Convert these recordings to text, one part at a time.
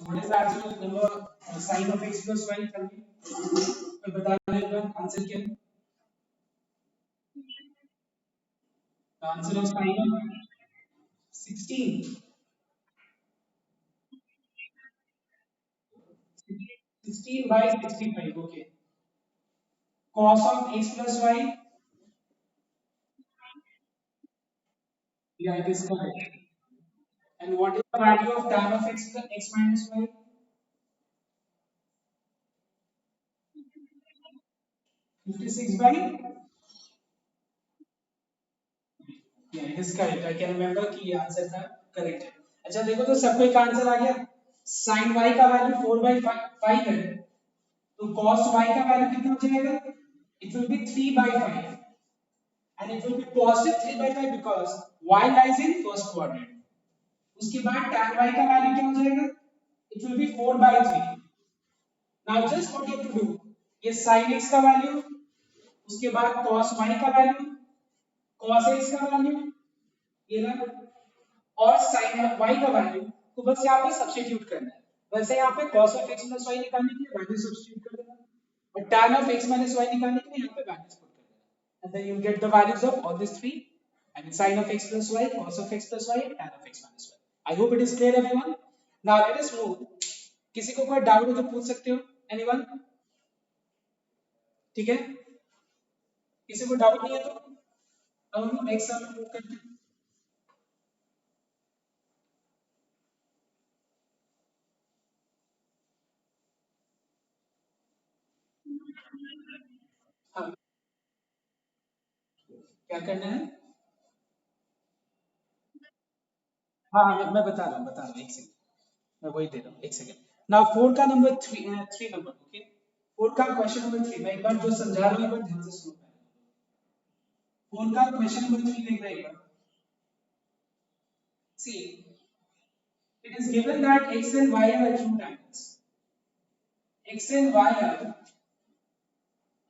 what is the answer of number sin of x plus y? Tell me. कोई बता देगा answer क्या है? The answer of sin of 16. 16 by 65. Okay. Cos of x plus y. Yeah, it is correct. And what is the value of tan of x plus x minus y? 56 by. Yeah, it is correct. I can remember कि ये answer था correct है. अच्छा देखो तो सबको एक answer आ गया. sin y का वैल्यू 4 by 5 है. तो cos y का वैल्यू कितना हो जाएगा? It will be 3 by 5. And it will be positive 3 by 5 because y lies in first quadrant. उसके बाद tan y का वैल्यू क्या हो जाएगा? It will be 4 by 3. Now just what you have to do, ये sin x का value, उसके बाद cos y का वैल्यू, cos x का वैल्यू, ये ना, और sin y का वैल्यू तो बस यहाँ पे सब्स्टिट्यूट करना है. वैसे यहाँ पे cos of x plus y निकालने के लिए वैल्यू सब्स्टिट्यूट कर देना और tan of x minus y निकालने के लिए यहाँ पे वैल्यूज पुट कर देना. And then you get the values of all these three. I mean sin of x plus y, cos of x plus y, and tan of x minus y. I hope it is clear everyone. Now let us move. किसी को कोई doubt हो तो पूछ सकते हो. Anyone? ठीक है. किसी को डाउट नहीं है तो अब हम नेक्स्ट सम मूव करते हैं. हाँ, क्या करना है? हाँ मैं बता रहा हूँ एक सेकंड. मैं वही दे रहा हूँ एक सेकंड. नाउ 4 का नंबर 3 नंबर. ओके, 4 का क्वेश्चन नंबर 3 मैं एक बार जो समझा रहा हूँ एक बार ध्यान से सुनो. 4 का क्वेश्चन नंबर 3 देख रहे हैं. See, it is given that x and y are acute angles. X and y are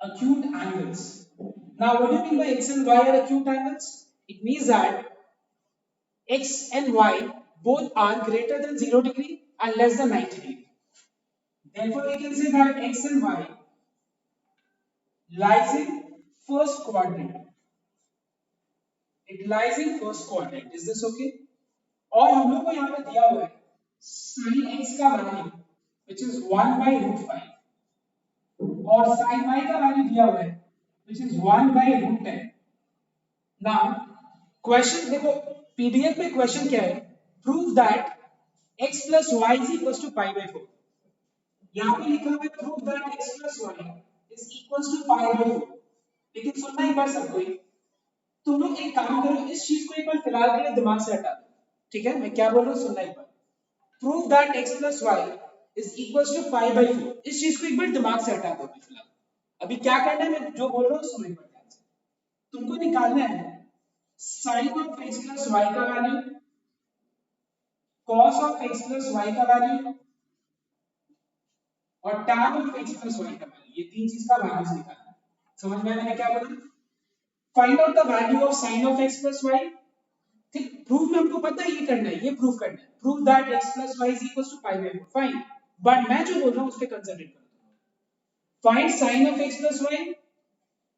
acute angles. Now, what do you mean by x and y are acute angles? It means that x and y both are greater than 0 degree and less than 90 degree. Therefore, we can say that x and y lies in first quadrant. It lies in first quadrant. Is this okay? और हम लोग को यहाँ पे दिया हुआ है sin x का value which is 1 by root 5 और sin y का वैल्यू दिया हुआ है which is 1 by root 10. Now question देखो, पीडीएफ में क्वेश्चन क्या है? Prove that x plus y is equals to pi by 4. यहाँ पे लिखा हुआ है prove that x plus y is equals to pi by 4. लेकिन सुनना एक बार सबको ही, तुम लोग एक काम करो, इस चीज को एक बार फिलहाल के लिए दिमाग से हटा दो. ठीक है, मैं क्या बोल रहा हूँ सुनना एक बार. Prove that x plus y is equals to pi by 4. इस चीज को एक बार दिमाग से हटा दो फिलहाल. अभी क्या करना है, मैं जो बोल रहा हूँ सुनो एक बार ध्यान से. तुमको निकालना है sin of x plus y का value, cos of x plus y का वैल्यू और tan of x plus y का वैल्यू. ये तीन चीज का वैल्यूज निकालना है. समझ में आया मैंने क्या बोला? Find out the value of sin of x plus y. ठीक, प्रूफ में हमको पता है ये करना है, ये प्रूफ करना है. Prove that x plus y is equals to pi by 4. Fine, but मैं जो बोल रहा हूँ उस पे कंसंट्रेट करो. Find sin of x plus y,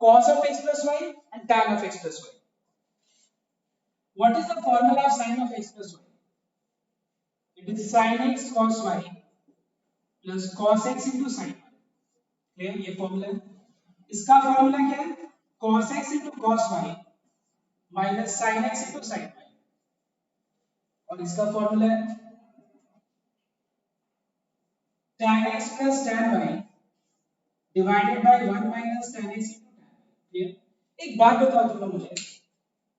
cos of x plus y and tan of x plus y. What is the formula of sin of x plus y? It is sin x cos y plus cos x into sin y. Clear? ये formula है. इसका formula क्या है? cos x into cos y minus sin x into sin y. और इसका formula है tan x plus tan y divided by 1 minus tan x into tan y. Clear? एक बात बताओ तुम लोग मुझे,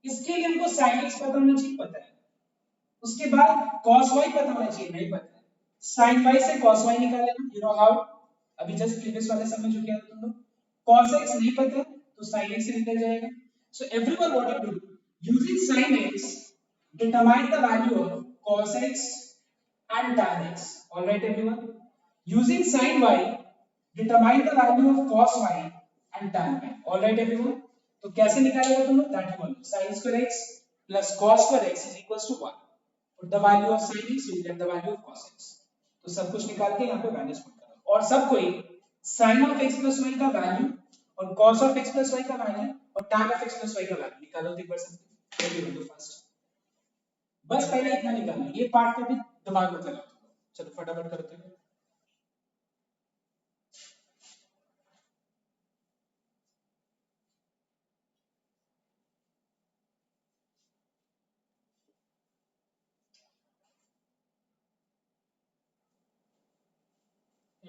इसके लिए हमको sin x पता होना चाहिए, पता है. उसके बाद cos y पता होना चाहिए, नहीं पता है. sin y से cos y निकाल लेना. You know how? अभी जस्ट प्रीवियस वाले समय जो किया था तुम लोग. cos x नहीं पता तो sin x से निकल जाएगा. So everyone what you do, using sin x determine the value of cos x and tan x. All right everyone. Using sin y determine the value of cos y and tan y. All right everyone. तो कैसे निकालेगा तुम लोग? That you will know. Sin square x plus cos square x is equals to 1. Put the value of sin x, you get the value of cos x. तो सब कुछ निकाल के यहाँ पे वैल्यूज पुट करो और सब कोई sin of x plus y का वैल्यू और cos of x plus y का वैल्यू और tan of x plus y का वैल्यू निकालो तो एक बार सबके वेरी गुड फर्स्ट बस पहले इतना निकालना ये पार्ट पे भी दिमाग मत लगाओ चलो फटाफट करते हैं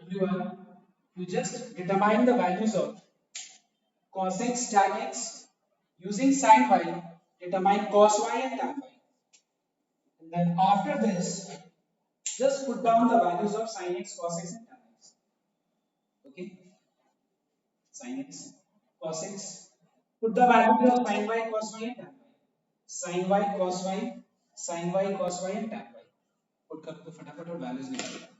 everyone you just determine the values of cos x tan x using sin y determine cos y and tan y and then after this just put down the values of sin x cos x and tan x okay sin x cos x put the values of sin y cos y and tan y sin y cos y sin y cos y and tan y put कर दो फटाफट और values निकालो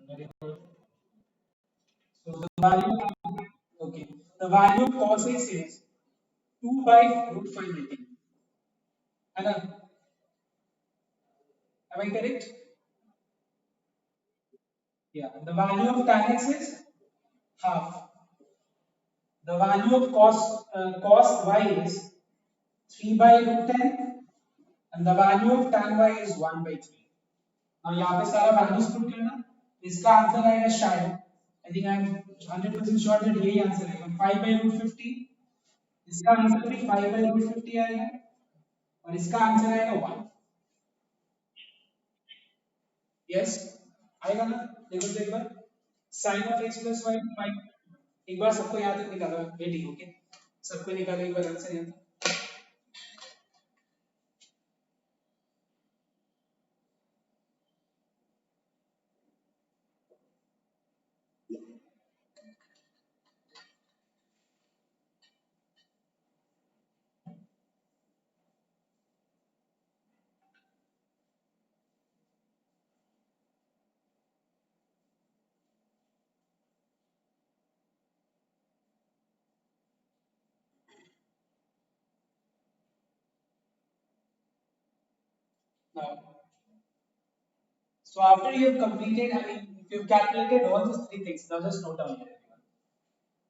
very good so the value okay the value of cos x is 2 by root 5 18 है ना am I correct yeah the value of tan x is half the value of cos y is 3 by root 10 and the value of tan y is 1 by 3 now यहाँ पे सारा values put करना इसका answer आएगा शायद I think I am 100% sure that यही answer आएगा 5 by root 50 इसका आंसर भी 5 by root 50 आएगा और इसका आंसर आएगा 1 यस आएगा ना देखो तो एक बार sin of x plus y 5 एक बार सबको यहाँ तक निकालो वेटिंग ओके सबको निकालो एक बार आंसर यहाँ तक now so after you have completed I mean if you have calculated all these three things now just note down here everyone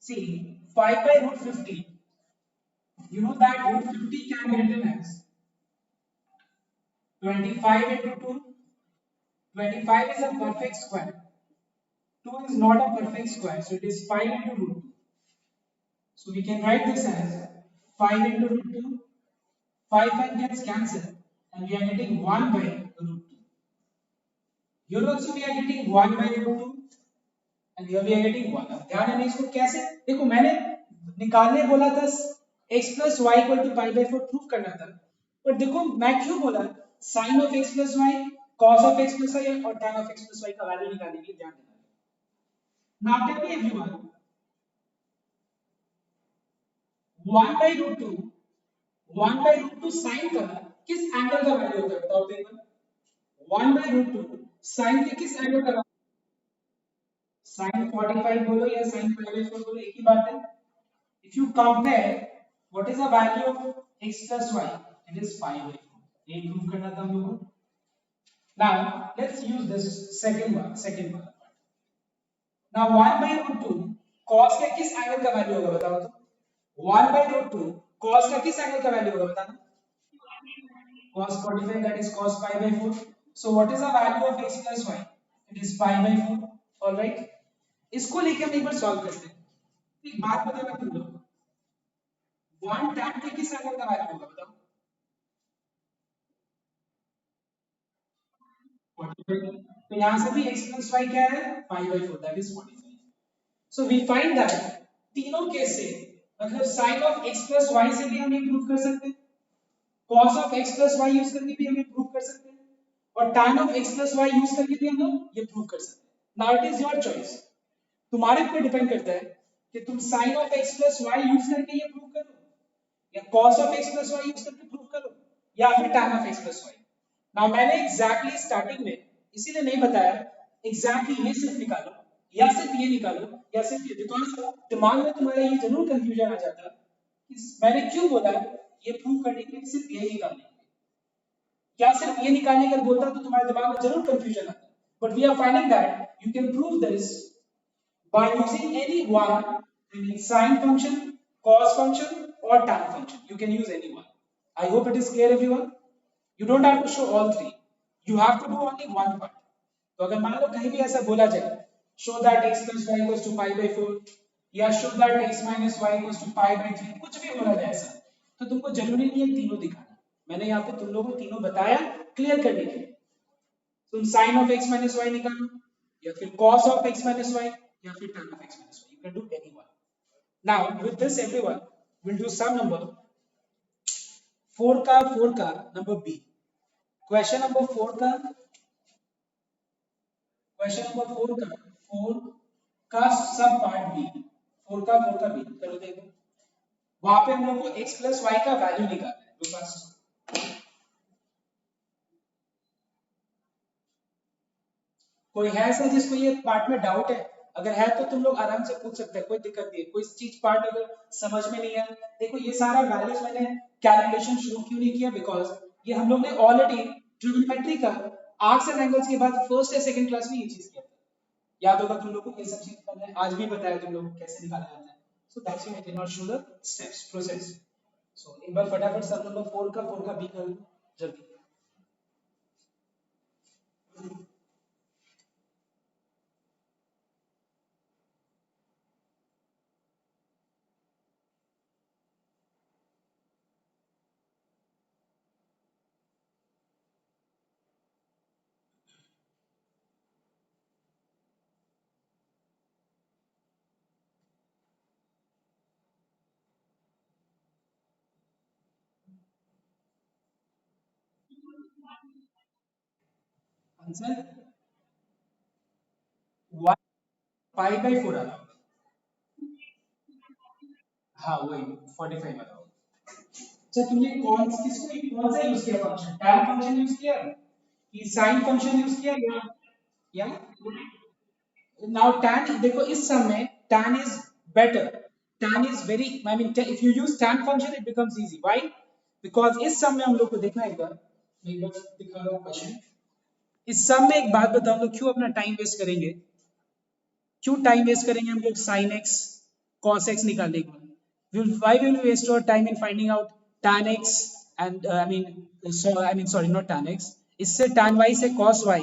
see 5 by root 50 you know that root 50 can be written as 25 into 2 25 is a perfect square 2 is not a perfect square so it is 5 into root 2 so we can write this as 5 into root 2 5 and gets cancelled and we are getting 1 by root 2 here also we are getting 1 by root 2 and here we are getting 1 अब ध्यान है इसको कैसे देखो मैंने निकालने बोला था x plus y equal to pi by 4 proof करना था पर देखो मैं क्यों बोला sin of x plus y cos of x plus y और tan of x plus y का वैल्यू निकालने के लिए ध्यान देना now tell me everyone 1 by root 2 1 by root 2 sin का किस एंगल का वैल्यू होता है बताओ तो एक बार 1 by root 2 sin के किस एंगल का sin 45 बोलो या sin pi by 4 बोलो एक ही बात है if you compare what is the value of x plus y it is 5 by 4 ये प्रूव करना था हम लोगों को now let's use this second one now 1 by root 2 cos का किस एंगल का वैल्यू होगा बताओ तो 1 by root 2 cos का किस एंगल का वैल्यू होगा बताना cos 45 that is cos pi by 4. So what is the value of x plus y? It is pi by 4. All right. इसको लेके हम एक बार सॉल्व करते हैं. एक बात बताना तुम लोग, वन tan के किस एंगल का वैल्यू होगा बताओ? 45. तो यहाँ से भी x plus y क्या है? pi by 4 that is 45. So we find that तीनों केस से मतलब sin of x plus y से भी हम प्रूव कर सकते हैं, cos of x plus y use करके भी हम प्रूव कर सकते हैं, और tan of x plus y use करके भी हम लोग ये प्रूव कर सकते हैं. Now it is your choice, तुम्हारे ऊपर डिपेंड करता है कि तुम sin of x plus y use करके ये प्रूव करो, या cos of x plus y use करके प्रूव करो, या फिर tan of x plus y. Now मैंने एग्जैक्टली स्टार्टिंग में इसीलिए नहीं बताया एग्जैक्टली ये सिर्फ निकालो या सिर्फ ये निकालो या सिर्फ ये, बिकॉज दिमाग में तुम्हारे ये जरूर कंफ्यूजन आ जाता कि मैंने क्यों बोला ये प्रूव करने के लिए सिर्फ ये निकालने, क्या सिर्फ ये निकालने का बोलता तो तुम्हारे दिमाग में जरूर कंफ्यूजन आता. But we are finding that you can prove this by using any one, I mean sine function, cos function or tan function. You can use any one. I hope it is clear everyone. You don't have to show all three. You have to do only one part. तो अगर मान लो कहीं भी ऐसा बोला जाए, show that x plus y equals to pi by 4 या show that x minus y equals to pi by 3, कुछ भी बोला जाए ऐसा, तो तुमको जरूरी नहीं है तीनों दिखाना. मैंने यहाँ पे तुम लोगों को तीनों बताया क्लियर करने के लिए. तुम sin of x minus y निकालो या फिर cos of x minus y या फिर tan of x minus y. You can do any one. Now with this everyone we'll do some number 4 का number b. Question number 4 का 4 का सब part b. 4 का b करो देखो. वहां पे हम लोग को x plus y का वैल्यू निकालना है. तो बस कोई है ऐसा जिसको ये पार्ट में डाउट है? अगर है तो तुम लोग आराम से पूछ सकते हैं, कोई दिक्कत नहीं है. कोई चीज पार्ट अगर समझ में नहीं है, देखो ये सारा वैल्यूज मैंने कैलकुलेशन शुरू क्यों नहीं किया, बिकॉज ये हम लोग ने ऑलरेडी ट्रिग्नोमेट्री का आर्क्स एंड एंगल्स के बाद फर्स्ट या सेकंड क्लास में ये चीज किया था. याद होगा तुम लोग को ये सब चीज मैंने आज भी बताया तुम लोग कैसे निकाला जाता है. So that's why I did not show the steps process. So एक बार फटाफट सब नंबर 4 का बी कर लो जल्दी. आंसर 1 पाई बाय 4 आ रहा होगा. हाँ वही 45 आ रहा होगा. अच्छा तुमने कौन सा यूज किया फंक्शन? tan फंक्शन यूज किया कि sin फंक्शन यूज किया या नाउ tan देखो इस सम में tan is better. tan is very, I mean if you use tan function it becomes easy. Why? Because इस सम में हम लोग को देखना है एक बार, मैं एक बार दिखा रहा हूं क्वेश्चन. इस सम में एक बात बताओ, हम लोग क्यों अपना टाइम वेस्ट करेंगे? क्यों टाइम वेस्ट करेंगे हम लोग sin x cos x निकालने के बाद? Why will we waste our time in finding out tan x and sorry not tan x, इससे tan y से cos y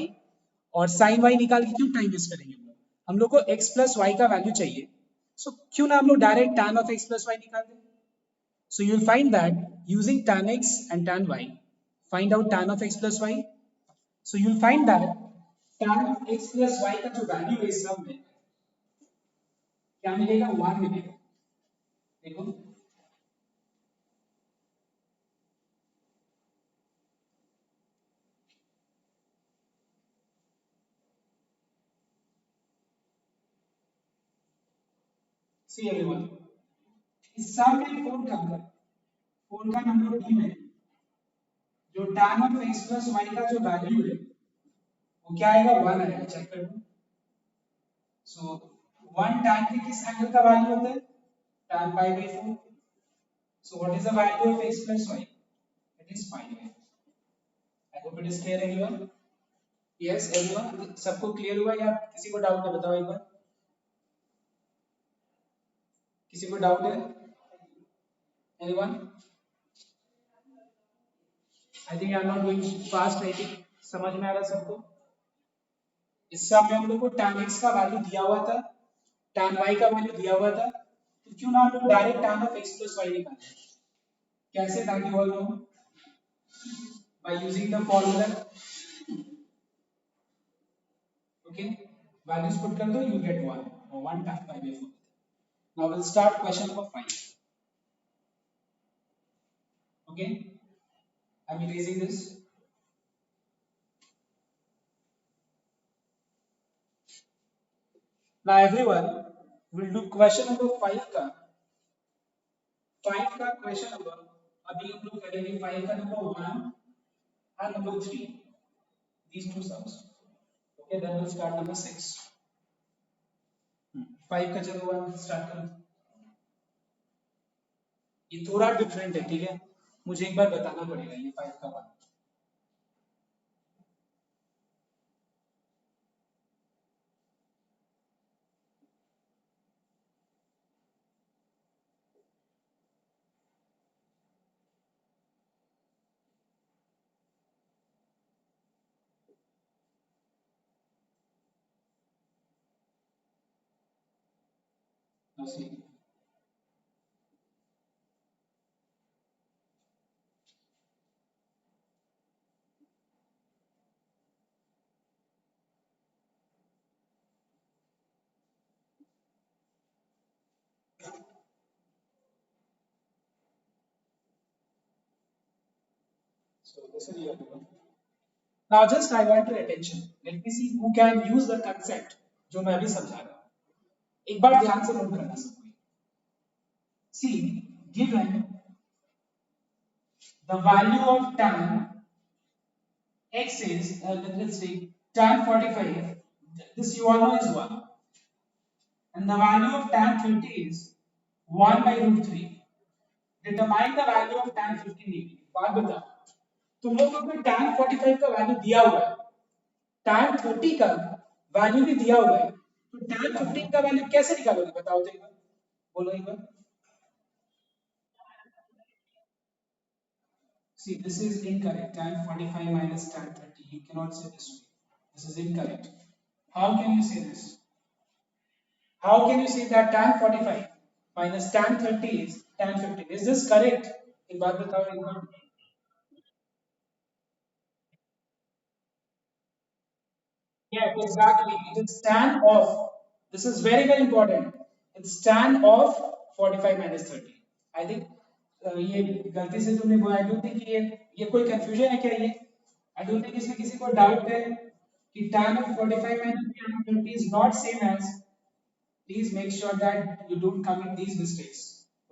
और sin y निकाल के क्यों टाइम वेस्ट करेंगे हम लोग? हम लोग को x plus y का वैल्यू चाहिए. सो क्यों ना हम लोग direct tan of x plus y निकाल दें. So you will find that using tan x and tan y, find out tan of x plus y. So you will find that tan of x plus y का जो value है इस सब में क्या मिलेगा? 1 मिलेगा. देखो सी एवरीवन, इस सम में 4 का नंबर बी में जो tan of x plus y का जो वैल्यू है वो क्या आएगा? 1 आएगा. चेक कर लो. सो 1 tan के किस एंगल का वैल्यू होता है? tan pi by 4. So what is the value of x plus y? It is pi by 4. I hope it is clear everyone. Yes everyone, सबको क्लियर हुआ या किसी को डाउट है? बताओ एक बार. किसी को डाउट है? Anyone? I think I am not going fast writing, समझ में आ रहा है सबको? इस समय हम लोग को tan x का वैल्यू दिया हुआ था, tan y का वैल्यू दिया हुआ था, तो क्यों ना हम लोग direct tan of x plus y निकालें? कैसे, ताकि all know by using the formula, okay, values put कर दो, यू गेट 1 और 1 tan pi by 4. Now we'll start question number 5. Okay, I'm erasing this. Now everyone will do question number 5 का 5 का question number अभी हम लोग करेंगे 5 का number 1 and number 3, these two sums. Okay, then we'll start number 6. 5 का चलो 1 start करो. ये थोड़ा डिफरेंट है, ठीक है, मुझे एक बार बताना पड़ेगा ये 5 का 1. So this is your one. Now just I want your attention. Let me see who can use the concept जो मैं अभी समझा रहा हूँ. एक बार ध्यान से नोट करना सब कोई. See, given the value of tan x is let's say tan 45, this you all know is 1, and the value of tan 30 is 1 by root 3. Determine the value of tan 15 degree. बात बताओ, तुम लोगों को tan 45 का value दिया हुआ है, tan 30 का वैल्यू भी दिया हुआ है, तो tan 15 का वैल्यू कैसे निकालोगे बताओ तो एक बार, बोलो एक बार. See, this is incorrect. Tan 45 minus tan 30. You cannot say this way. This is incorrect. How can you say this? How can you say that tan 45 minus tan 30 is tan 15? Is this correct? एक बात बताओ एक बार. Yeah, exactly. It is tan of. This is very very important. It's tan of 45 minus 30. I think ये गलती से तुमने बोला. I don't think ये कोई confusion है क्या ये? I don't think इसमें किसी को doubt है कि tan of 45 minus tan of 30 is not same as. Please make sure that you don't commit these mistakes.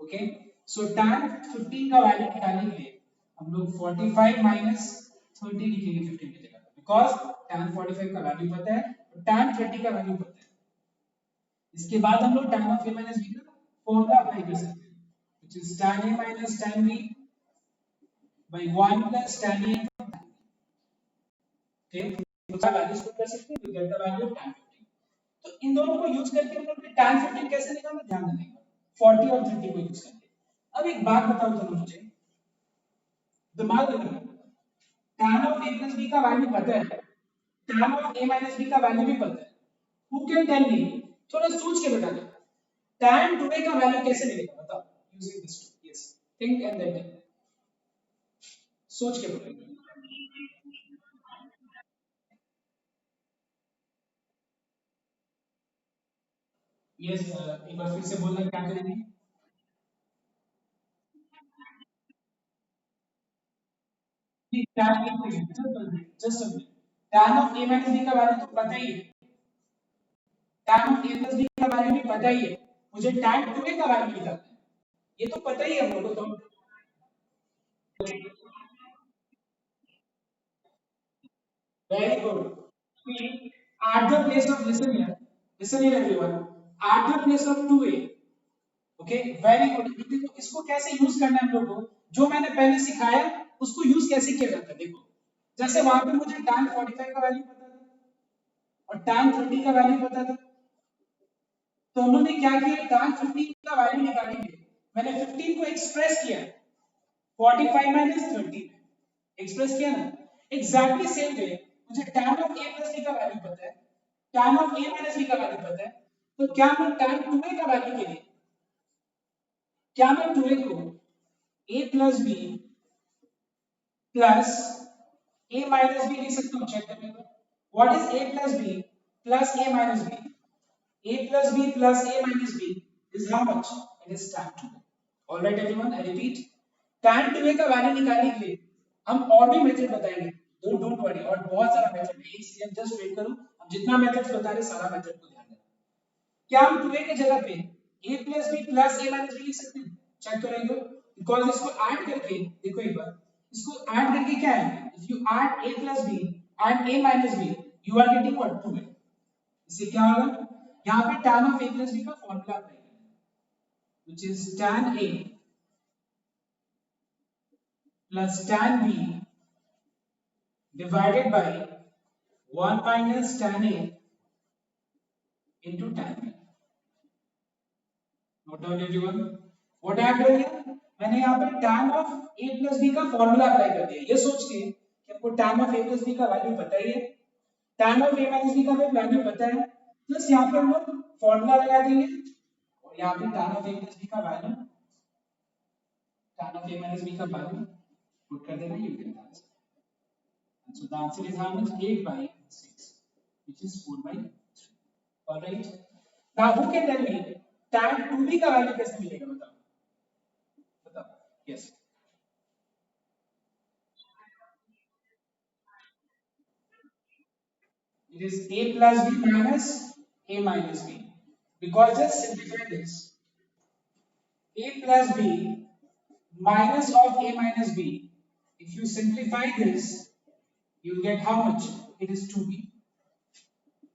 Okay? So tan 15 का वैल्यू निकालने के लिए हम लोग 45 minus 30 लिखेंगे 15 की जगह, because tan 45 का वैल्यू पता है और tan 30 का वैल्यू पता है. इसके बाद हम लोग tan of a minus b का फॉर्मूला अप्लाई कर सकते हैं, which is tan a minus tan b by 1 plus tan a. okay, उसका वैल्यूज पुट कर सकते हैं, we get the value of tan 15. तो इन दोनों को यूज करके हम लोग tan 15 कैसे निकालना, ध्यान देना. 40 और 30 को यूज करके. अब एक बात बताओ दोनों मुझे, दिमाग लगाओ. tan of a plus b का वैल्यू पता है, tan of a minus b का वैल्यू भी पता है. Who can tell me? थोड़ा सोच के बता दो, tan 2a का वैल्यू कैसे मिलेगा बताओ, using this tool. Yes, think and then tell. सोच के बताओ. यस, एक बार फिर से बोलना क्या करेंगे. tan just a minute. tan of a minus b का वैल्यू तो पता ही है, tan of a plus b का वैल्यू भी पता ही है, मुझे tan 2a का वैल्यू निकालना है, ये तो पता ही है हम लोगों को. Very good. See, at the place of listen here everyone. At the place of 2a, okay, very good. देखो इसको कैसे यूज करना है हम लोग को, जो मैंने पहले सिखाया उसको यूज कैसे किया जाता है. देखो, जैसे वहां पे मुझे tan 45 का वैल्यू पता था और tan 30 का वैल्यू पता था, तो उन्होंने क्या किया, tan 15 का वैल्यू निकालेंगे, मैंने 15 को एक्सप्रेस किया 45 माइनस 30 में. एक्सप्रेस किया ना, एग्जैक्टली सेम वे मुझे tan of a plus b का वैल्यू पता है, tan of a minus b का वैल्यू पता है, तो क्या मैं tan 2a का वैल्यू के लिए, क्या मैं 2a को a plus b plus a minus b लिख सकता हूँ? चेक करने दो। What is a plus b plus a minus b? a plus b plus a minus b is how much? It is tan 2a. All right everyone, I repeat, tan 2a का value निकालने के लिए हम और भी method बताएंगे, don't worry, और बहुत सारा मेथड है, एक सेकंड जस्ट वेट करो, हम जितना मेथड बता रहे सारा मेथड को ध्यान देना। क्या हम 2a की जगह पे a plus b plus a minus b लिख सकते हैं? चेक करेंगे, बिकॉज़ इसको ऐड करके देखो एक बार, इसको ऐड करके क्या है, if you add a plus b and a minus b you are getting what? 2a। इससे क्या होगा, यहाँ पे tan of a plus b का फॉर्मूला अप्लाई करना है, which is tan a plus tan b divided by 1 minus tan a into tan b। Note down everyone, what I have done here, मैंने यहाँ पे tan of a plus b का formula apply कर दिया, ये सोच के कि आपको tan of a plus b का वैल्यू पता ही है, tan of a minus b का भी वैल्यू पता है, प्लस यहाँ पे हम लोग फॉर्मूला लगा देंगे और यहाँ पे tan of a plus b का value, tan of a minus b का वैल्यू पुट कर देना, you get the answer. And so the answer is how much? 8 by 6, which is 4 by 3. All right. Now who can tell me tan 2b का value कैसे मिलेगा, बताओ बताओ। Yes. It is a plus b minus a minus b. Because just simplify this. A plus b minus of a minus b. If you simplify this, you get how much? It is 2b.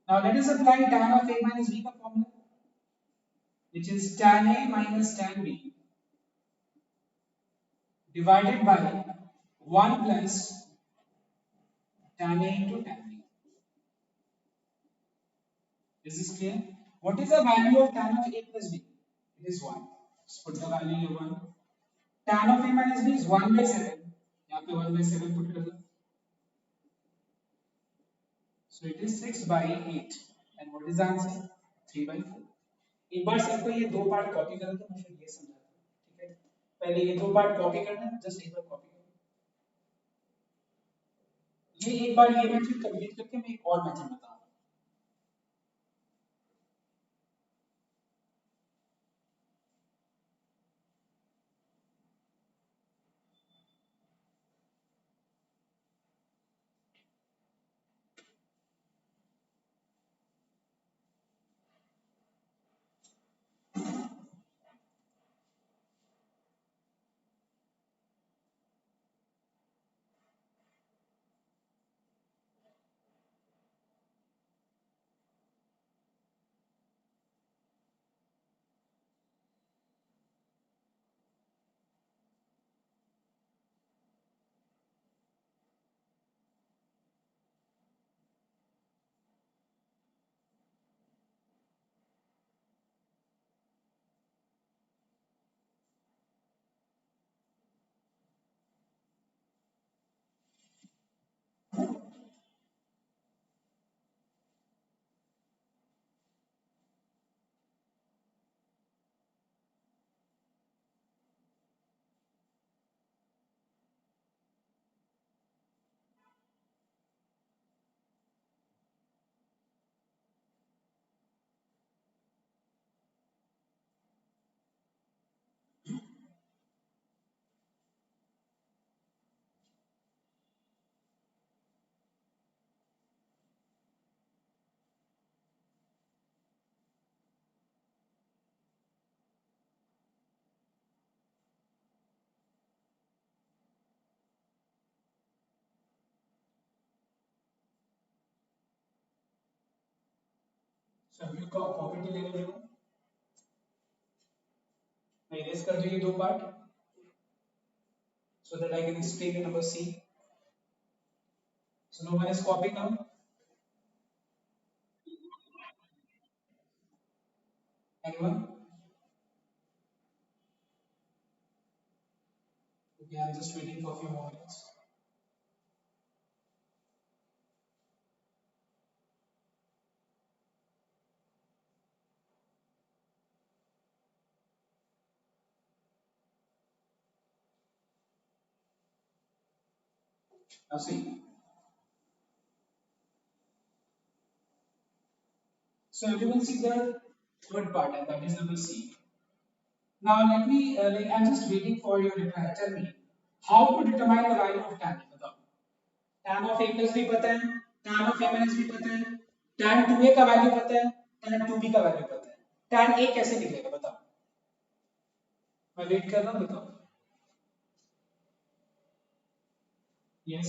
Now let us apply tan of a minus b का formula, which is tan a minus tan b divided by 1 plus tan a into tan b. Is this clear? What is the value of tan of a plus b? It is 1. Let's put the value here 1. Tan of a minus b is 1 by 7. यहाँ पे 1 by 7 put कर दो. So it is 6 by 8. And what is the answer? 3 by 4. एक बार सबको ये दो part copy करो तो मैं फिर ये समझाता हूँ, ठीक है? पहले ये दो पार्ट कॉपी करना, जस्ट एक बार कॉपी करो। ये एक बार ये मेथड कंप्लीट करके मैं एक और मेथड बताऊंगा। सभी को कॉपी तो ले लो, मैं इरेज कर दूं ये दो part so that I can explain the number C. So no one is copying now. Anyone? Okay, I'm just waiting for a few more minutes. Now see. So everyone see the third part, and that is number C. Now let me, I'm just waiting for your reply. Tell me, how to determine the value of tan? बताओ. Tan of a plus भी पता है, tan of a minus भी पता है, tan 2a का value पता है, tan 2b का वैल्यू पता है. tan a कैसे निकलेगा बताओ? मैं वेट कर रहा हूँ, बताओ. Yes.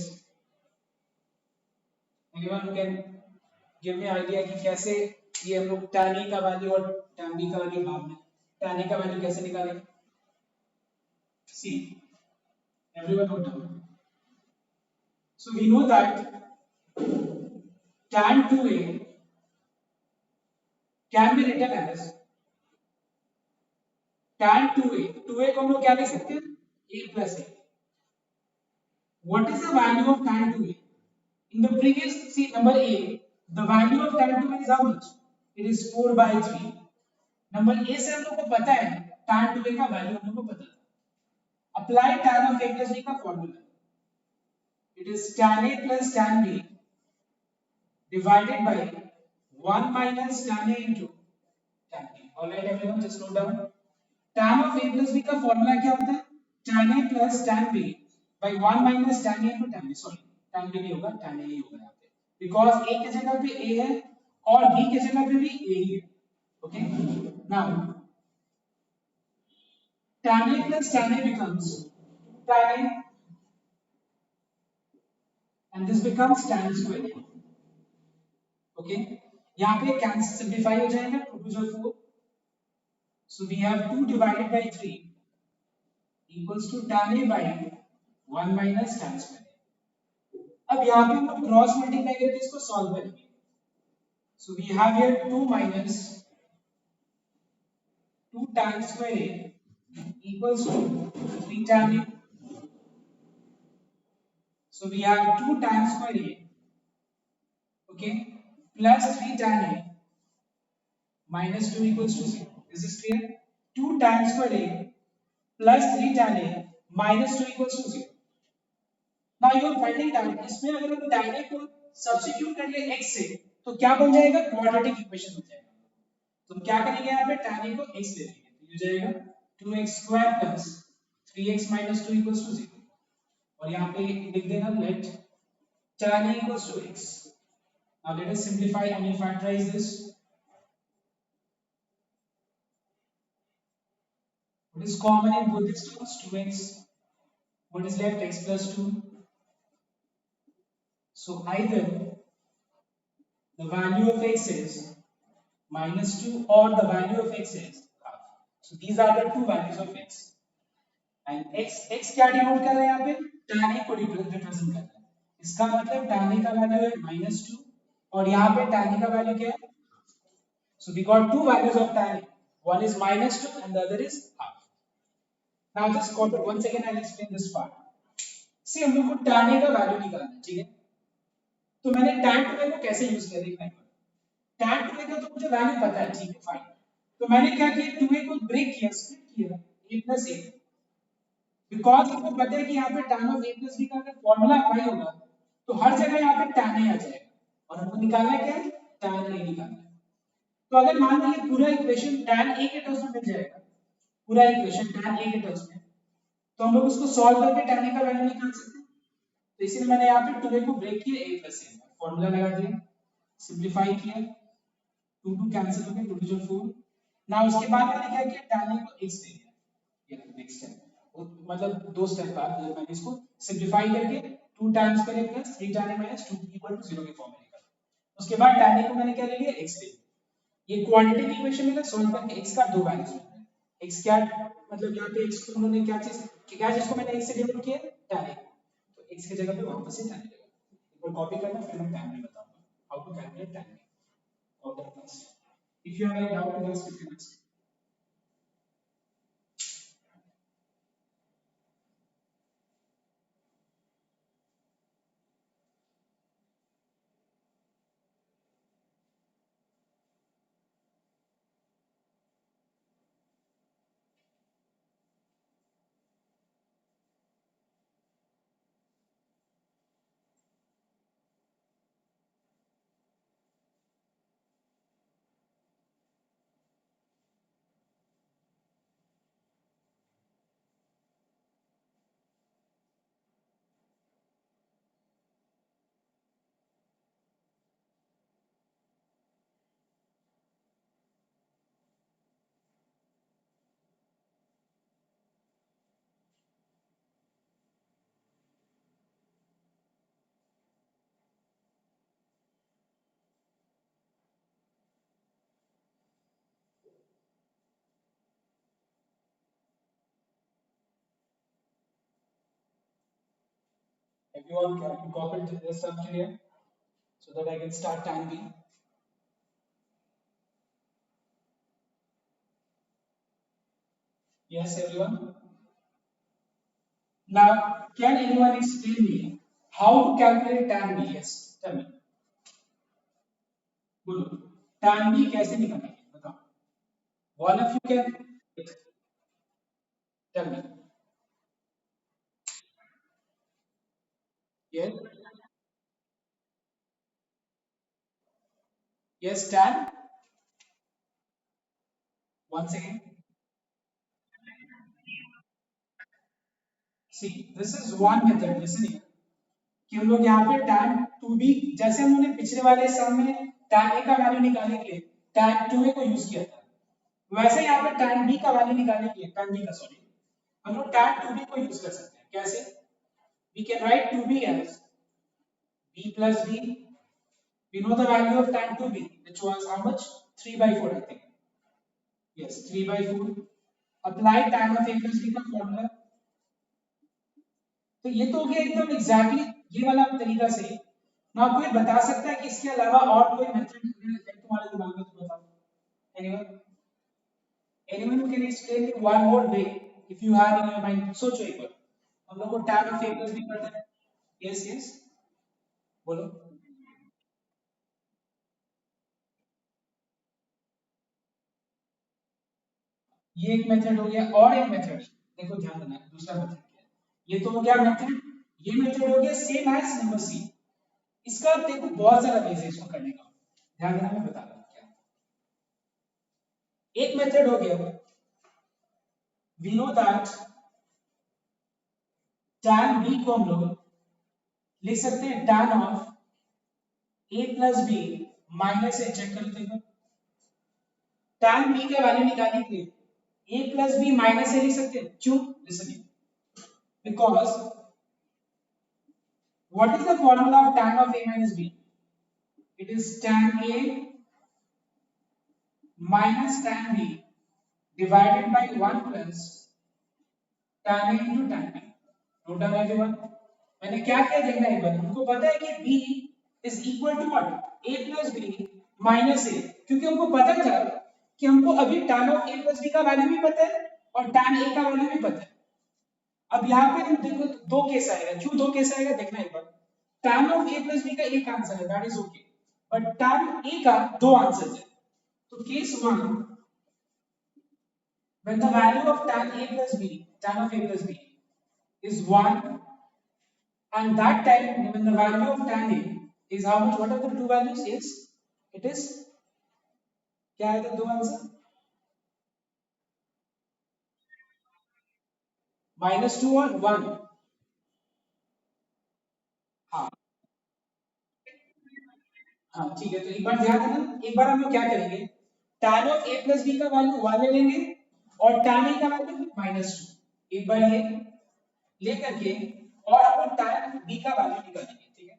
Anyone can give me idea कि कैसे ये हम लोग tan a का वैल्यू और tan b का वैल्यू भाग में tan a का वैल्यू कैसे निकालेंगे? See, everyone note down. So we know that tan 2a can be written as tan 2a. 2a को हम लोग क्या लिख सकते हैं? a plus a. What is the value of tan 2a? In the previous, see number a, the value of tan 2a is how much? It is 4 by 3. Number a से हम लोग को पता है tan 2a का value हम लोग को पता है. Apply tan of a plus b का formula. It is tan a plus tan b divided by 1 minus tan a into tan b. Alright everyone, just note down. Tan of a plus b का formula क्या होता है? Tan a plus tan b by 1 minus tan a into tan b. Sorry, tan b नहीं होगा, tan a ही होगा यहाँ पे. Because a की जगह पे a है और b की जगह पे भी a ही है. Okay? Now, tan a plus tan a becomes tan a and this becomes tan square a. Okay? यहाँ पे कैंसिल सिंप्लीफाई हो जाएगा 2 to the 4. So we have 2 divided by 3 equals to tan a by 1 minus tan square. अब यहाँ पे हम लोग cross multiply करके इसको सॉल्व करेंगे. So we have here 2 minus 2 tan square a equals to 3 tan a. So we have 2 tan square a, okay, plus 3 tan a minus 2 equals to 0. Is this clear? 2 tan square a plus 3 tan a minus 2 equals to 0. Now you are finding that इसमें अगर हम tan a को substitute कर ले x से तो क्या बन जाएगा? क्वाड्रेटिक इक्वेशन बन जाएगा. तो क्या करेंगे यहाँ पे tan a को x ले लेंगे तो ये जाएगा 2x square plus 3x minus 2 equals to 0 और यहाँ पे लिख देना let tan a equals to x. Now let us simplify and factorize this. What is common in both these terms? 2x. What is left? X plus 2. So either the value of x is minus 2 or the value of x is half. So these are the two values of x. And x क्या denote कर रहा है यहाँ पे? tan a को represent कर रहा है. इसका मतलब tan a का वैल्यू है -2 और यहाँ पे tan a का वैल्यू क्या है? So we got two values of tan a. One is -2 and the other is half. Now just copy once again I'll explain this part. See हम लोग को tan a का वैल्यू निकालना है, ठीक है? तो मैंने tan 2a को कैसे यूज किया देखना है. tan 2a का तो मुझे वैल्यू पता है, ठीक है, फाइन. तो मैंने क्या किया 2a को ब्रेक किया, स्प्लिट किया a plus a. बिकॉज आपको पता है कि यहाँ पे tan of a plus b का अगर फॉर्मूला अप्लाई होगा तो हर जगह यहाँ पे tan a आ जाएगा और हमको निकालना क्या है? tan a निकालना है. तो अगर मान लीजिए पूरा इक्वेशन tan a के टर्म्स में मिल जाएगा, पूरा इक्वेशन tan a के टर्म्स में, तो हम लोग उसको सॉल्व करके tan a का वैल्यू निकाल सकते हैं. तो इसीलिए मैंने यहाँ पे 2a को ब्रेक किया a plus a, फॉर्मूला लगा दिया, सिंपलीफाई किया, 2 2 कैंसिल हो गया, 2 2 4. ना उसके बाद मैंने क्या किया tan a को x दे दिया. ये नेक्स्ट स्टेप मतलब दो स्टेप बाद मैंने इसको सिंपलीफाई करके 2 टाइम्स करे plus 3 tan a minus 2 equal to 0 के फॉर्म में निकाला. उसके बाद tan a को मैंने क्या ले लिया? x ले लिया. ये क्वाड्रेटिक इक्वेशन में सॉल्व करके x का दो वैल्यूज मिल रहा है. x क्या मतलब यहाँ पे x को उन्होंने क्या चीज को मैंने x से डिनोट किया? tan a. तो x की जगह पे वापस से tan a लगा. एक बार कॉपी करना फिर मैं tan a बताऊंगा how to calculate tan a of that class. If you have any doubt in this you can ask. Everyone can copy this up here so that I can start tan B. Yes, everyone. Now, can anyone explain me how to calculate tan B? Yes, tell me. बोलो tan B कैसे निकालेंगे बताओ. One of you can tell me. Yes, yes, tan. Once again. See, this is one method. Listen here. कि हम लोग यहाँ पे tan 2b जैसे हमने पिछले वाले सम में tan a का वैल्यू निकालने के लिए tan 2a को यूज किया था, वैसे यहाँ पे tan b का वैल्यू निकालने के लिए tan b का सॉरी हम लोग tan 2b को यूज कर सकते हैं. कैसे? We can write 2b as b plus b. We know the value of tan 2b, which was how much? 3 by 4, I think. Yes, 3 by 4. Apply tan of a plus b का formula. तो ये तो हो गया एकदम exactly ये वाला तरीका से. ना कोई बता सकता है कि इसके अलावा और कोई मेथड तुम्हारे दिमाग में तो बताओ. Anyone anyone who can explain me one more way if you have in your mind. सोचो एक बार. हम लोग को tan of a plus b पता है. यस यस बोलो. ये एक मेथड हो गया और एक मेथड देखो ध्यान देना दूसरा मेथड क्या है. ये तो हो गया मेथड. ये मेथड हो गया सेम एज नंबर सी. इसका देखो बहुत सारा वेज है इसको करने का. ध्यान देना मैं बता रहा हूँ क्या. एक मेथड हो गया we know that tan b को हम लोग लिख सकते हैं tan of a plus b minus a. Check करो देखो tan b का वैल्यू निकालने के लिए a प्लस b माइनस ए लिख सकते हैं. क्यों? Listen because what is the formula of tan of a minus b? It is tan a minus tan b divided by 1 plus tan a into tan b. Note down everyone. मैंने क्या किया देखना एक बार. हमको पता है कि b is equal to what? a plus b minus a. क्योंकि हमको पता था कि हमको अभी tan of a plus b का वैल्यू भी पता है और tan a का वैल्यू भी पता है. अब यहाँ पे हम देखो दो केस आएगा. क्यों दो केस आएगा देखना एक बार. tan of a plus b का एक आंसर है, that is okay. But tan a का दो आंसर्स है. तो case 1 when the value of tan a plus b tan of a plus b is 1 and that time when the value of tan a is how much, what are the two values? Yes, it is क्या है तो दो answer -2 और 1. हाँ हाँ ठीक है. तो एक बार ध्यान देना. एक बार हम लोग क्या करेंगे tan of a plus b का वैल्यू 1 ले लेंगे और tan a का वैल्यू -2. एक बार ये लेकर के और अपन tan b का वैल्यू निकालेंगे. ठीक है.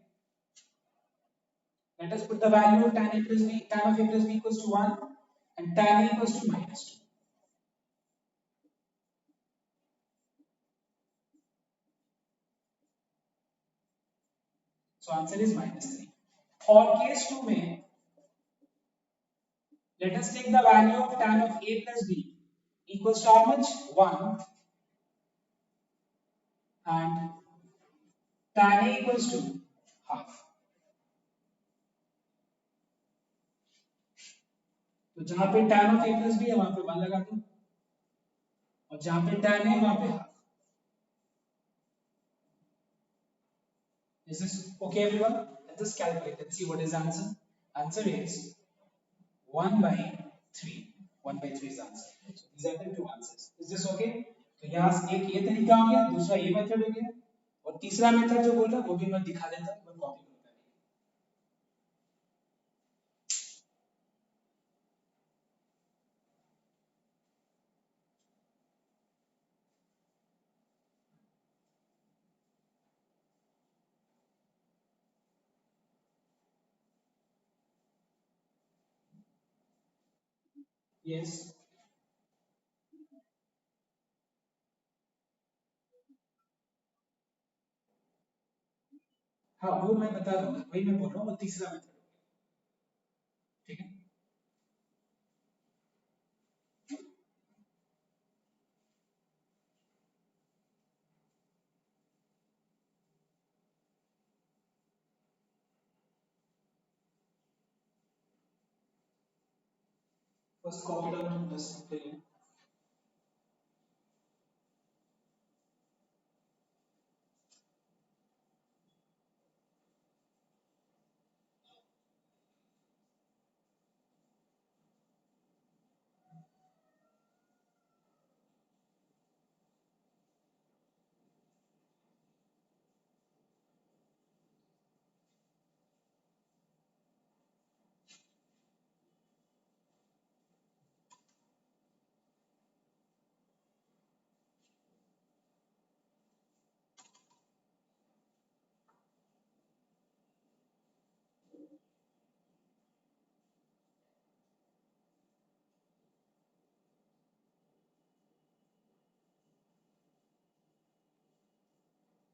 Let us put the value of tan a plus b, tan of a plus b equals to 1 and tan a equals to -2. So answer is -3. और case 2 में let us take the value of tan of a plus b equals to how much? 1 and tan a equals to half. तो जहां पे tan of a plus b है वहां पे 1 लगा दो और जहां पे tan है वहां पे half. Is this okay everyone? Let's just calculate and see what is the answer. Answer is 1 by 3. 1 by 3 is the answer. So these are the two answers. Is this okay? तो यहाँ से एक ये तरीका हो गया, दूसरा ये मेथड हो गया और तीसरा मेथड जो बोला वो भी मैं दिखा देता हूँ. मैं कॉपी करूंगा. यस हाँ वो मैं बता दूंगा, वही मैं बोल रहा हूँ, वो तीसरा मेथड। ठीक है। बस कॉपी डाउन बस simply.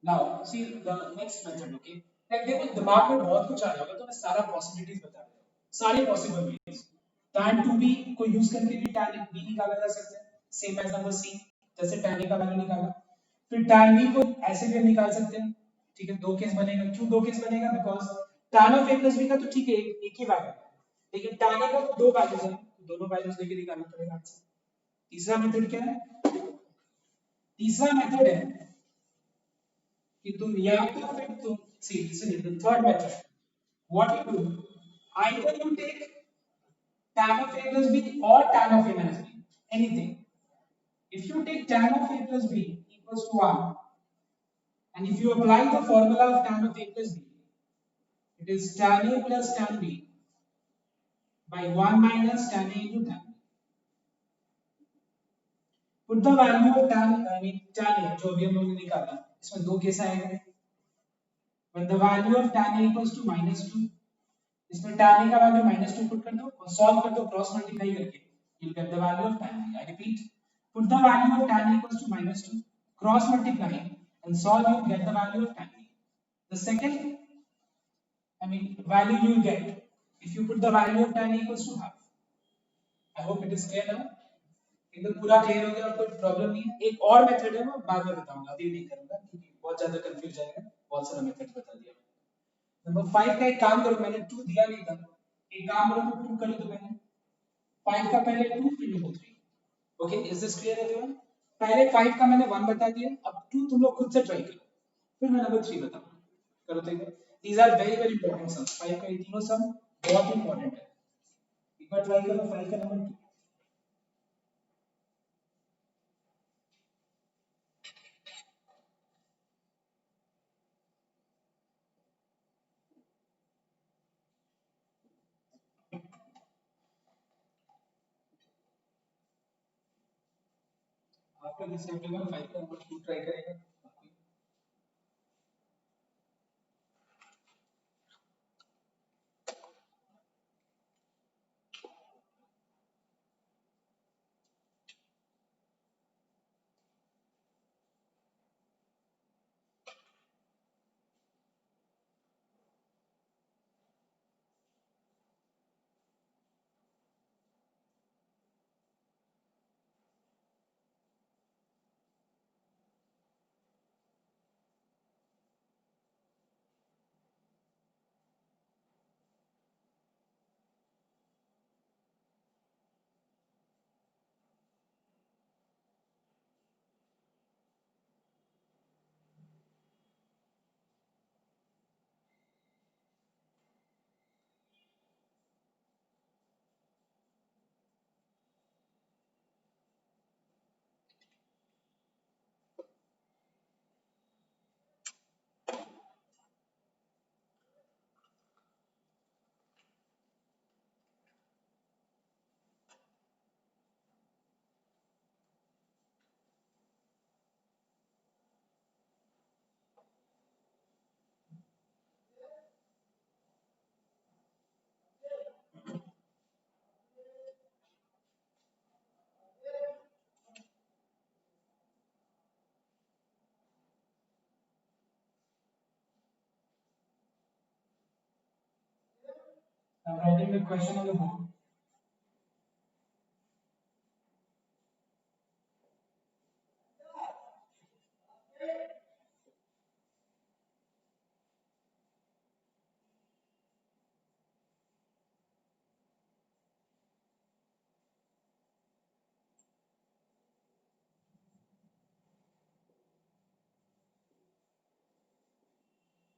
Now see the next method. Okay, like देखो दिमाग में बहुत कुछ आ रहा होगा, तो मैं सारा पॉसिबिलिटीज बता रहा हूँ, सारी पॉसिबल वेज। tan 2b को यूज करके भी tan b निकाला जा सकता है, सेम एज नंबर सी, जैसे tan a का वैल्यू निकाला। फिर tan b को ऐसे भी हम निकाल सकते हैं। ठीक है, दो केस बनेगा। क्यों दो केस बनेगा? Because tan of a plus b का तो ठीक है एक ही वैल्यू है, लेकिन tan a का तो दो वैल्यूज है, दोनों वैल्यूज लेके निकालना पड़ेगा आंसर। तीसरा मेथड क्या है? तीसरा मेथड है कि तुम या तो फिर तुम see listen the third method, what you do, either you take tan of a plus b or tan of a minus b, anything. If you take tan of a plus b equals to 1, and if you apply the formula of tan of a plus b, it is tan a plus tan b by 1 minus tan a into tan b. Put the value of tan, I mean tan a, जो अभी हम लोगों ने निकाला, इसमें दो case आएंगे। When the value of tan a equals to -2, इसमें tan a का वैल्यू -2 पुट कर दो और सॉल्व कर दो क्रॉस मल्टीप्लाई करके, you'll get the value of tan a. I repeat, put the value of tan a equals to -2, cross multiply and solve, you get the value of tan a. The second, I mean value you will get if you put the value of tan a equals to half. I hope it is clear now. एकदम पूरा clear हो गया और कोई problem नहीं है। एक और मेथड है, वो बाद में बताऊंगा, अभी नहीं करूंगा क्योंकि बहुत ज्यादा कंफ्यूज जाएगा, बहुत सारा मेथड बता दिया। नंबर 5 का एक काम करो, मैंने 2 दिया नहीं था, एक काम करो तो 2 कर दो मैंने। 5 का पहले 2 फिर लिखो 3। Okay, is this clear everyone? पहले 5 का मैंने 1 बता दिया, अब 2 तुम लोग खुद से ट्राई करो, फिर मैं नंबर 3 बताऊंगा। करो तो एक बार। These are very very important sums, 5 का ये तीनों सम बहुत इंपॉर्टेंट है। एक बार ट्राई करो 5 का नंबर 2। आफ्टर दिस एवरीवन 5 का नंबर 2 ट्राई करेगा। I'm writing the question on the board.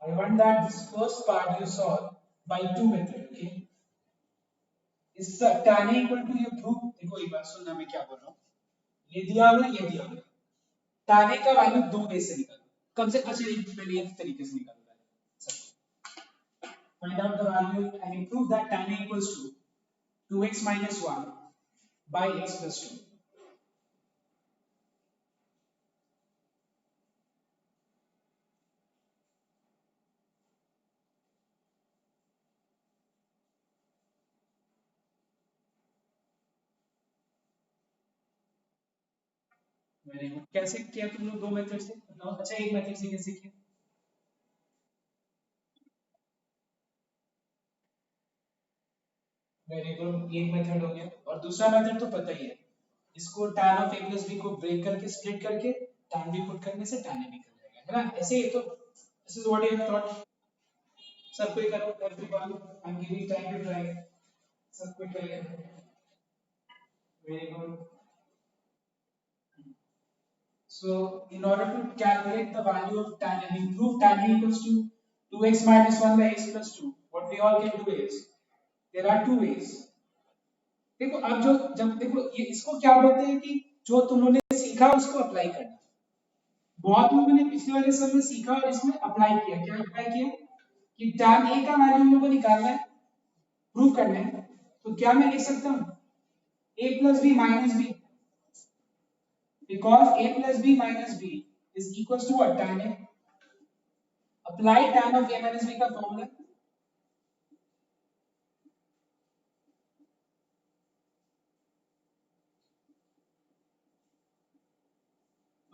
I want that this first part you solve by two method. Okay, इस tan A equal to ये proof देखो एक बार सुनना मैं क्या बोल रहा हूँ. ये दिया हुआ ये दिया हुआ. tan A का वैल्यू दो वे से निकालो. कम से अच्छा एक पहले एक तरीके से निकालो. Find out the value and prove that tan A equals to 2x minus 1 by x plus 2. Very good. कैसे किया तुम लोग दो मेथड से बताओ. अच्छा एक मेथड से कैसे किया. Very good. एक मेथड हो गया और दूसरा मेथड तो पता ही है. इसको tan of a plus b को ब्रेक करके स्प्लिट करके tan b पुट करने से tan a निकल जाएगा है ना. ऐसे ही तो this is what you have thought. सब कोई करो. Everyone I am giving time to try. सब कोई ट्राई करो. Very good. So, in order to calculate the value of tan and improve tan A equals to 2x minus 1 by x plus 2, what we all can do is, there are two ways. देखो अब जो जब देखो ये इसको क्या बोलते हैं कि जो तुम लोगों ने सीखा उसको अप्लाई करना. बहुत लोगों ने पिछले वाले सब में सीखा और इसमें अप्लाई किया. क्या अप्लाई किया कि tan A का वैल्यू हम लोग को निकालना है, प्रूव करना है. तो क्या मैं लिख सकता हूँ a plus b minus b because a plus b minus b is equals to what tan A. Apply tan of a minus b का formula.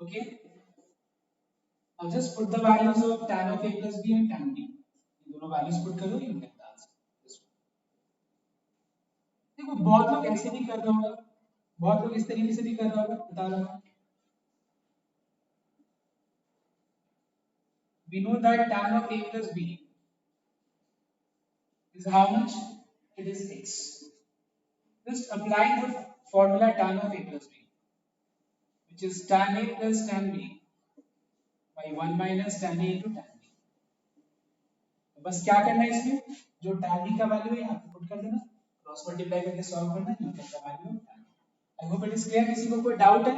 Okay, now just put the values of tan of a plus b and tan b. ये दोनों values put करो, you get the answer. देखो बहुत लोग ऐसे भी कर रहे होंगे, बहुत लोग इस तरीके से भी कर रहे होंगे. बता रहा हूँ. We know that tan of a plus b is how much? It is x. Just apply the formula tan of a plus b, which is tan a plus tan b by 1 minus tan a into tan b. बस क्या करना है इसमें, जो tan b का value है यहाँ पे पुट कर देना, क्रॉस मल्टीप्लाई करके सॉल्व करना, you get the value of tan. I hope it is clear. किसी को कोई डाउट है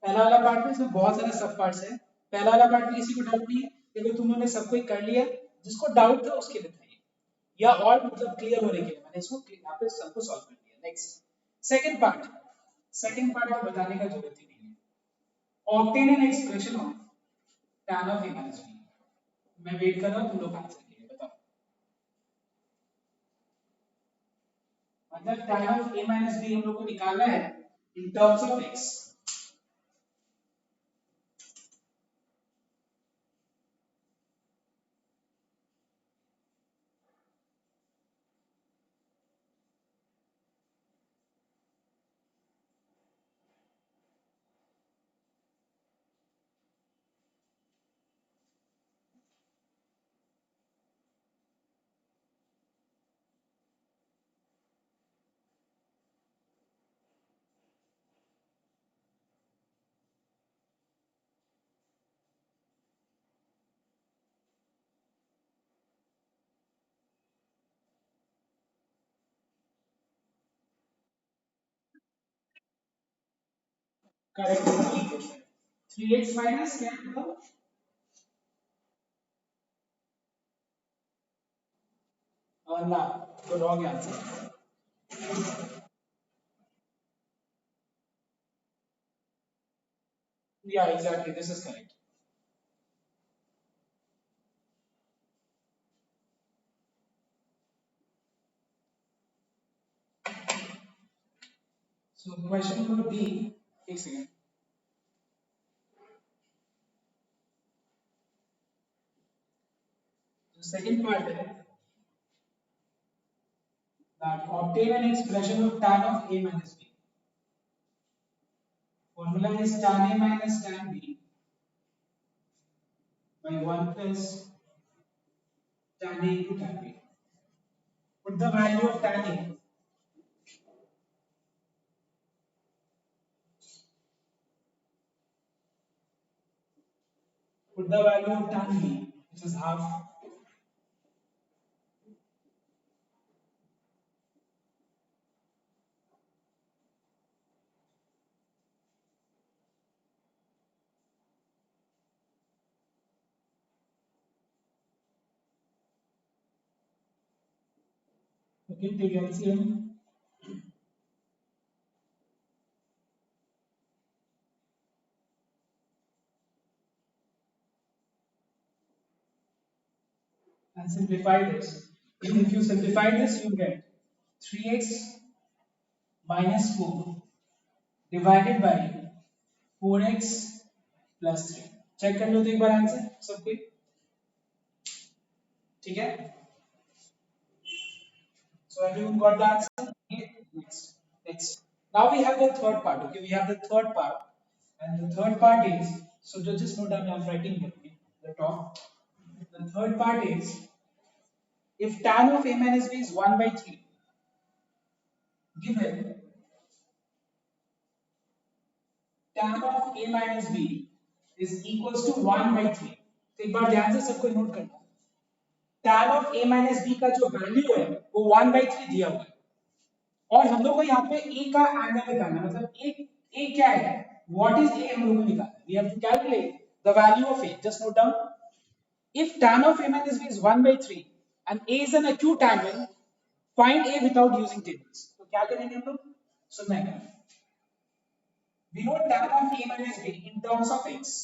पहला वाला पार्ट में. इसमें बहुत सारे सब पार्ट्स है. पहला वाला पार्ट में किसी को डाउट नहीं है. देखो तुम लोगों ने सब कुछ कर लिया. जिसको डाउट था उसके लिए बताइए या और मतलब क्लियर होने के लिए मैंने इसको यहाँ पे सबको सॉल्व कर दिया. Next second part. Second part को बताने का जरूरत ही नहीं है. Obtain an expression of tan of a minus b. मैं वेट कर रहा हूँ तुम लोग आंसर के लिए. बताओ मतलब tan of a minus b हम लोग को निकालना है in terms of x. Correct equation 3x minus क्या मतलब ना तो wrong answer. Yeah, exactly. This is correct. So question number B. एक second. So second part है that obtain an expression of tan of A minus B. Formula is tan A minus tan B by 1 plus tan A into tan B. Put the value of tan A. Put the value of tan B, which is half. Okay, take LCM. And simplify this. If you simplify this, you get 3x minus 4 divided by 4x plus 3. Check कर लो तो एक बार answer सब कोई ठीक है. So everyone got the answer. Okay, next. Now we have the third part. Okay, we have the third part, and the third part is, so just note down. I'm writing here. Okay, the top. The third part is, if tan of A minus B is 1 by 3, given tan of A minus B is equals to 1 by 3. तो एक बार ध्यान से सबको note करना. tan of A minus B का जो value है वो 1 by 3 दिया हुआ है, और हम लोग को यहाँ पे A का एंगल निकालना है. मतलब A क्या है, what is A हम लोग को निकालना है. We have to calculate the value of A. Just note down. If tan of A minus B is 1 by 3 and A is an acute angle, find A without using tables. तो क्या करेंगे हम लोग, सुनना है. We know tan of A minus B in terms of x.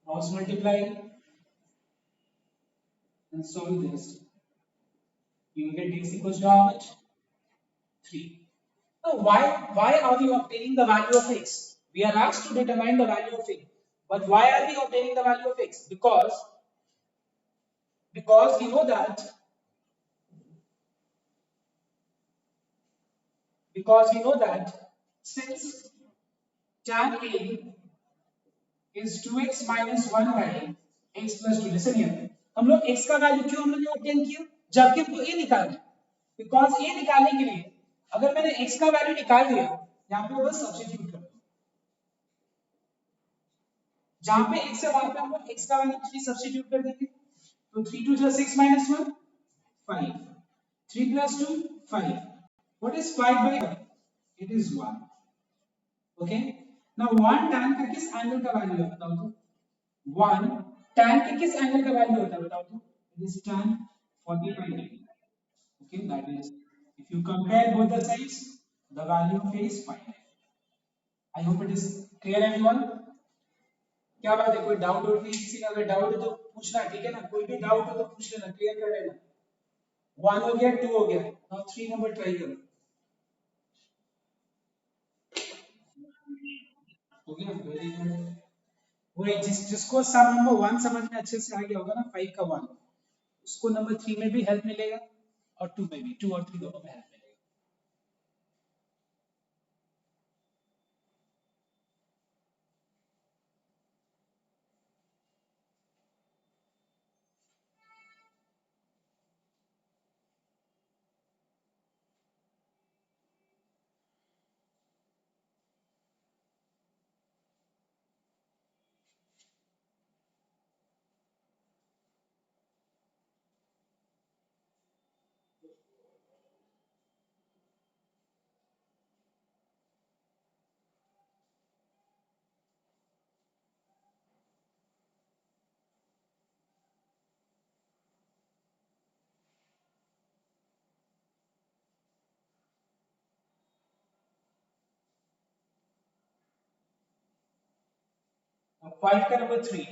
Cross multiply and solve this. You will get x equals to how much? 3. Now, why are we obtaining the value of x? We are asked to determine the value of a. But why are we obtaining the value of x? Because we know that since tan a is 2x minus 1 by x plus 2. Listen here. हम लोग x का value क्यों हम लोग ने obtain किया, जबकि हमको a निकालना है. बिकॉज a निकालने के लिए अगर मैंने x का वैल्यू निकाल दिया, यहाँ पे बस सब्स्टिट्यूट कर दो. जहां पे x है वहां पे हम लोग x का वैल्यू 3 सब्स्टिट्यूट कर देंगे. तो 3 2 + 6 minus 1 5. 3 plus 2 5. What is 5 by 5? It is 1. Okay. Now 1 tan का किस एंगल का वैल्यू है बताओ तो. 1 tan के किस एंगल का वैल्यू होता है बताओ तो. It is tan 45 degree. Okay, that is, if you compare both the sides, the value of A is 5. I hope it is clear everyone. क्या बात है, कोई डाउट और नहीं, किसी का अगर डाउट है तो पूछना, ठीक है ना. कोई भी डाउट हो तो पूछ लेना, क्लियर कर लेना. 1 हो गया, 2 हो गया, नाउ 3 नंबर ट्राई करो. हो गया, वेरी गुड. वो जिसको सम नंबर 1 समझ में अच्छे से आ गया होगा ना, 5 का 1, उसको नंबर 3 में भी हेल्प मिलेगा और 2 में भी, 2 और 3 दोनों में हेल्प मिलेगा. अब 5 का number 3,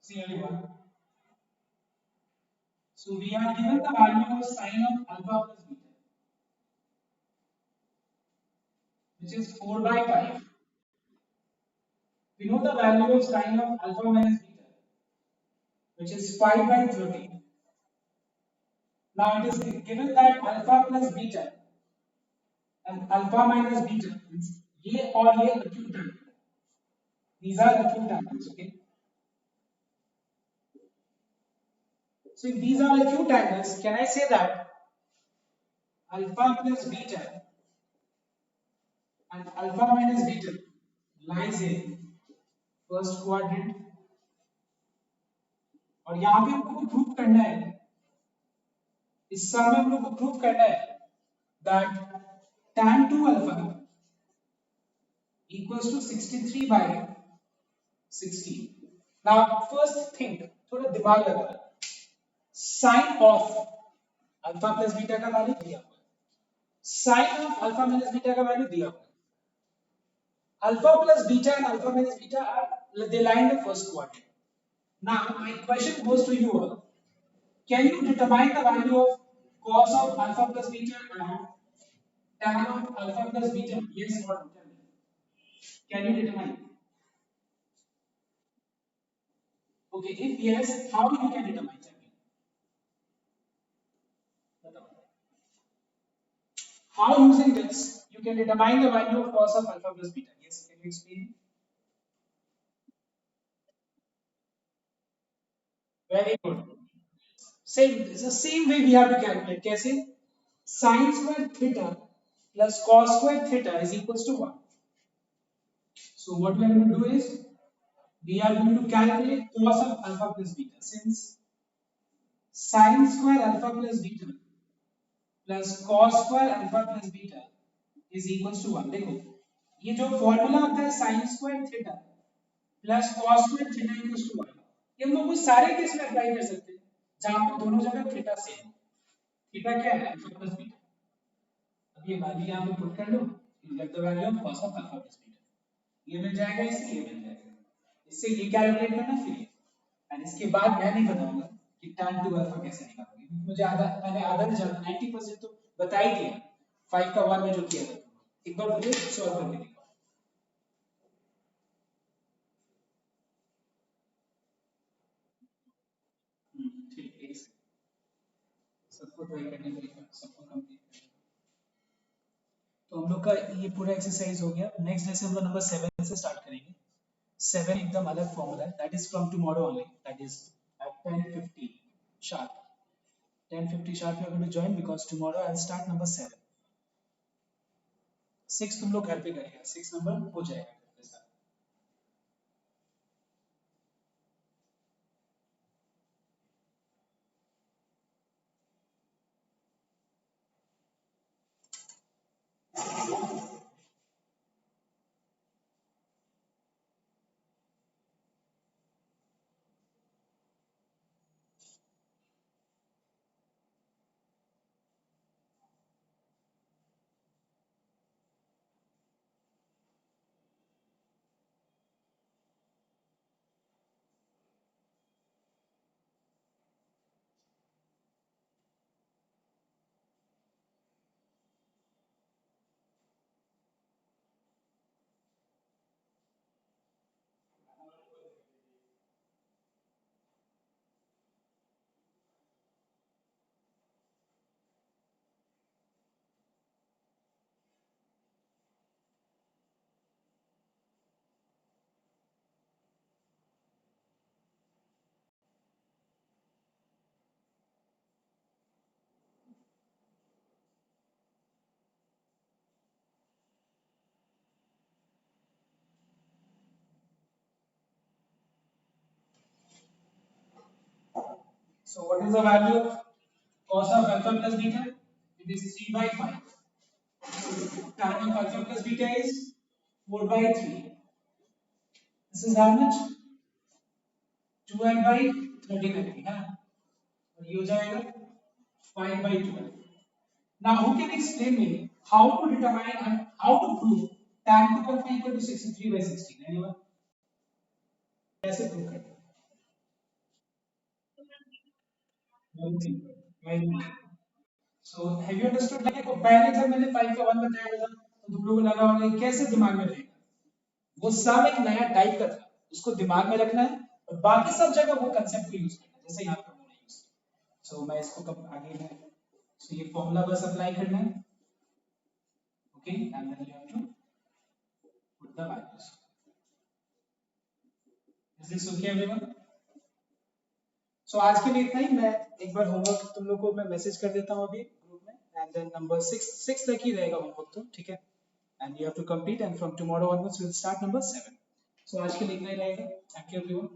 see anyone. So we are given the value of sine of alpha plus beta, which is 4 by 5. We know the value of sine of alpha minus beta, which is 5 by 30. Now it is given that alpha plus beta and alpha minus beta means ये और ये acute angle. These are acute angles, okay? So if these are acute angles, can I say that alpha plus beta and alpha minus beta lies in first quadrant? और यहाँ पे हमको prove करना है, इस सम में हम लोग को प्रूव करना है that tan 2 alpha equals to 63 by 60. Now first thing, थोड़ा दिमाग लगाओ, sin of alpha plus beta का वैल्यू दिया हुआ है, sin of alpha minus beta का वैल्यू दिया हुआ है. Alpha plus beta and alpha minus beta are they lie in the first quadrant. Now my question goes to you all. Can you determine the value of cos of alpha plus beta and tan of alpha plus beta? Yes or no? Can you determine? Okay, if yes, how you can determine? How using this you can determine the value of cos of alpha plus beta? Yes, can you explain? Very good. Same, it's the same way we have to calculate. कैसे? Sin square theta plus cos square theta is equals to 1. So what we are going to do is we are going to calculate cos of alpha plus beta. Since sin square alpha plus beta plus cos square alpha plus beta is equals to 1. देखो ये जो formula होता है sin square theta plus cos square theta equals to 1, ये हम लोग सारे case में अप्लाई कर सकते हैं जहां पे दोनों जगह थीटा सेम. थीटा क्या है? Alpha plus beta. अब ये वैल्यू यहां पे पुट कर लो, you get the value of cos of alpha plus beta. ये मिल जाएगा, इससे ये मिल जाएगा, इससे ये कैलकुलेट करना फिर ये. एंड इसके बाद मैं नहीं बताऊंगा कि tan 2 अल्फा कैसे निकालोगे, क्योंकि मुझे आधा नहीं जानता, 90% तो बता ही दिया 5 का 1 में जो किया था. एक बार मुझे सॉल्व करके दिखाओ. ठीक है, सबको ट्राई करने के लिए सबको कंप्लीट करना. तो हम लोग का ये पूरा एक्सरसाइज हो गया. नेक्स्ट डे से हम लोग नंबर 7 से स्टार्ट करेंगे. 7 एकदम अलग फॉर्मूला है, that is from tomorrow only, that is at 10:50 sharp. 10:50 sharp you are going to join because tomorrow I'll start number 7. 6 तुम लोग घर पे करिएगा, 6 नंबर हो जाएगा. So what is the value of cos of alpha plus beta? It is 3 by 5. Tan of alpha plus beta is 4 by 3. This is how much? 12 by 13 है, और ये हो जाएगा 5 by 12. Now who can explain me how to determine and how to prove tan 2 alpha equal to 63 by 16? Anyone? कैसे prove करते हैं? Very good. So have you understood, like पहले जब मैंने 5 का 1 बताया था तो तुम लोगों को लगा होगा कि कैसे दिमाग में रहेगा, वो सब एक नया टाइप का था, उसको दिमाग में रखना है और बाकी सब जगह वो कंसेप्ट को यूज करना है, जैसे यहाँ पर मैंने यूज किया। सो मैं इसको कब आगे में, सो ये फॉर्मूला बस अप्लाई करना है, okay, and then you have to put the values. Is this okay everyone? So आज के लिए इतना ही। मैं एक बार होमवर्क तुम लोग को मैं मैसेज कर देता हूँ अभी ग्रुप में, एंड देन नंबर 6 तक ही रहेगा होमवर्क, तो ठीक है, and you have to complete, and from tomorrow onwards will start number 7। So आज के लिए इतना ही रहेगा। Thank you everyone.